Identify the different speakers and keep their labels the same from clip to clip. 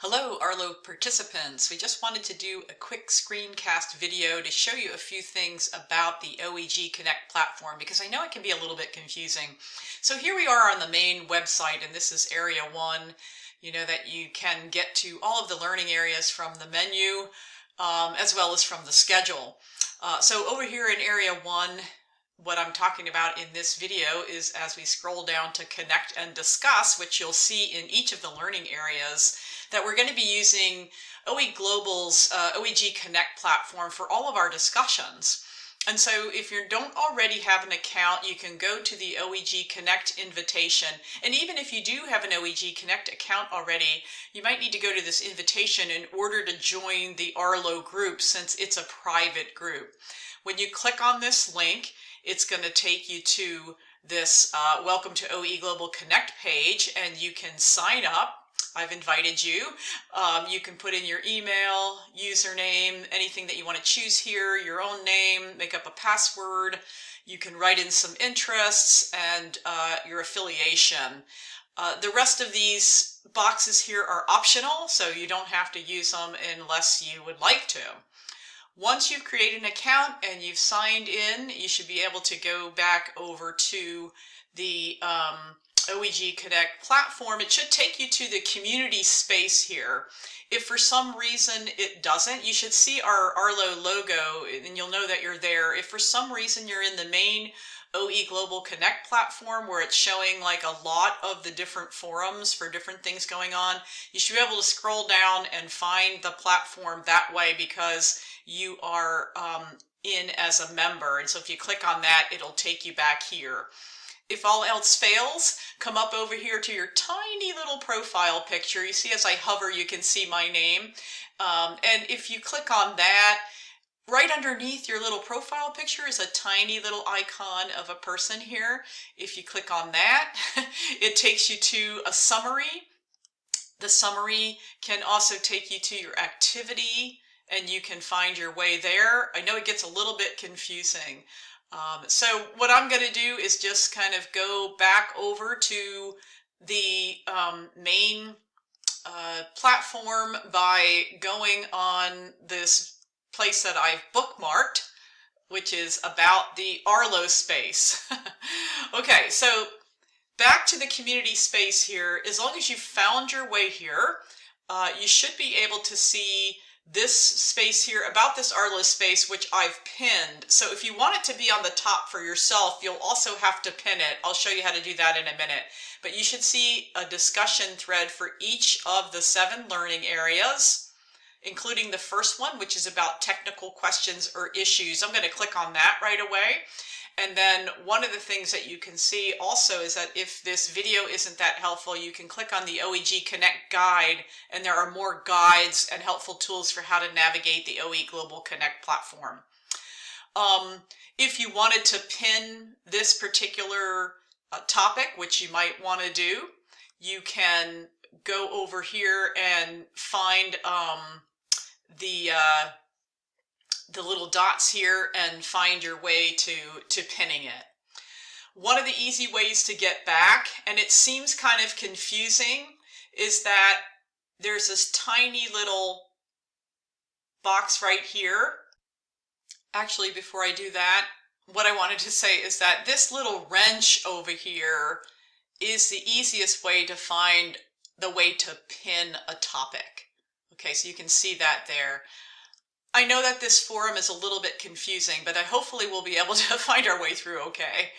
Speaker 1: Hello Arlo participants. We just wanted to do a quick screencast video to show you a few things about the OEG Connect platform because I know it can be a little bit confusing. So here we are on the main website, and this is area 1. You know that you can get to all of the learning areas from the menu as well as from the schedule. So over here in area 1, what I'm talking about in this video is as we scroll down to Connect and Discuss, which you'll see in each of the learning areas, that we're going to be using OE Global's OEG Connect platform for all of our discussions. And so if you don't already have an account, you can go to the OEG Connect invitation. And even if you do have an OEG Connect account already, you might need to go to this invitation in order to join the Arlo group, since it's a private group. When you click on this link, it's going to take you to this Welcome to OE Global Connect page, and you can sign up. I've invited you. You can put in your email, username, anything that you want to choose here, your own name, make up a password. You can write in some interests and your affiliation. The rest of these boxes here are optional, so you don't have to use them unless you would like to. Once you've created an account and you've signed in, you should be able to go back over to the OEG Connect platform. It should take you to the community space here. If for some reason it doesn't, you should see our Arlo logo and you'll know that you're there. If for some reason you're in the main OE Global Connect platform where it's showing like a lot of the different forums for different things going on, you should be able to scroll down and find the platform that way because you are in as a member. And so if you click on that, it'll take you back here. If all else fails, come up over here to your tiny little profile picture. You see as I hover, you can see my name. And if you click on that, right underneath your little profile picture is a tiny little icon of a person here. If you click on that, it takes you to a summary. The summary can also take you to your activity, and you can find your way there. I know it gets a little bit confusing. So what I'm going to do is just kind of go back over to the main platform by going on this place that I've bookmarked, which is about the Arlo space. Okay, so back to the community space here. As long as you've found your way here, you should be able to see this space here about this Arlo space, which I've pinned. So if you want it to be on the top for yourself, you'll also have to pin it. I'll show you how to do that in a minute. But you should see a discussion thread for each of the 7 learning areas, including the first one, which is about technical questions or issues. I'm going to click on that right away. And then one of the things that you can see also is that if this video isn't that helpful, you can click on the OEG Connect guide, and there are more guides and helpful tools for how to navigate the OE Global Connect platform. If you wanted to pin this particular topic, which you might want to do, you can go over here and find the little dots here and find your way to pinning it. One of the easy ways to get back, and it seems kind of confusing, is that there's this tiny little box right here. Actually, before I do that, what I wanted to say is that this little wrench over here is the easiest way to find the way to pin a topic. Okay, so you can see that there. I know that this forum is a little bit confusing, but I hopefully we'll be able to find our way through okay.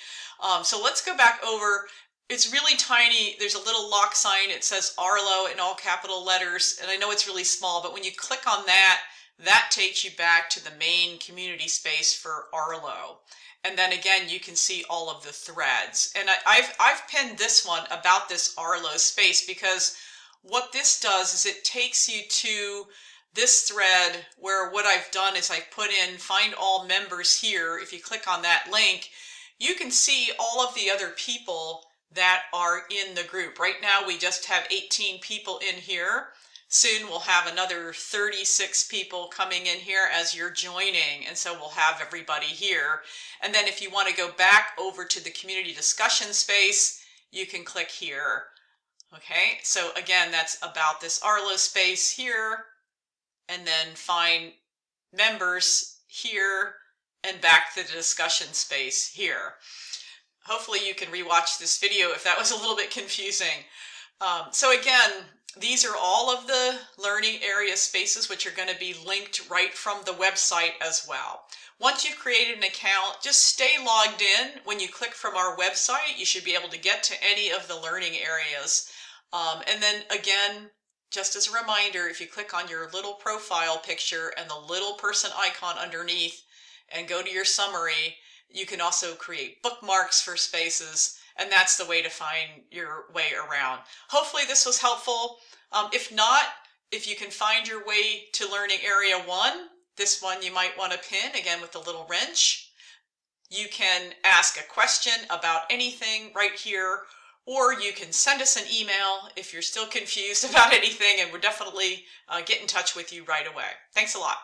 Speaker 1: So let's go back over. It's really tiny. There's a little lock sign. It says Arlo in all capital letters, and I know it's really small, but when you click on that, that takes you back to the main community space for Arlo. And then again, you can see all of the threads. And I've pinned this one about this Arlo space because what this does is it takes you to this thread where what I've done is I put in find all members here. If you click on that link, you can see all of the other people that are in the group. Right now we just have 18 people in here. Soon we'll have another 36 people coming in here as you're joining, and so we'll have everybody here. And then if you want to go back over to the community discussion space, you can click here. Okay, so again, that's about this Arlo space here, and then find members here, and back to the discussion space here. Hopefully you can rewatch this video if that was a little bit confusing. So again, these are all of the learning area spaces which are going to be linked right from the website as well. Once you've created an account, just stay logged in. When you click from our website, you should be able to get to any of the learning areas. And then again, just as a reminder, if you click on your little profile picture and the little person icon underneath and go to your summary, you can also create bookmarks for spaces, and that's the way to find your way around. Hopefully this was helpful. If not, if you can find your way to learning area 1, this one you might want to pin, again with the little wrench. You can ask a question about anything right here, or you can send us an email if you're still confused about anything, and we'll definitely get in touch with you right away. Thanks a lot.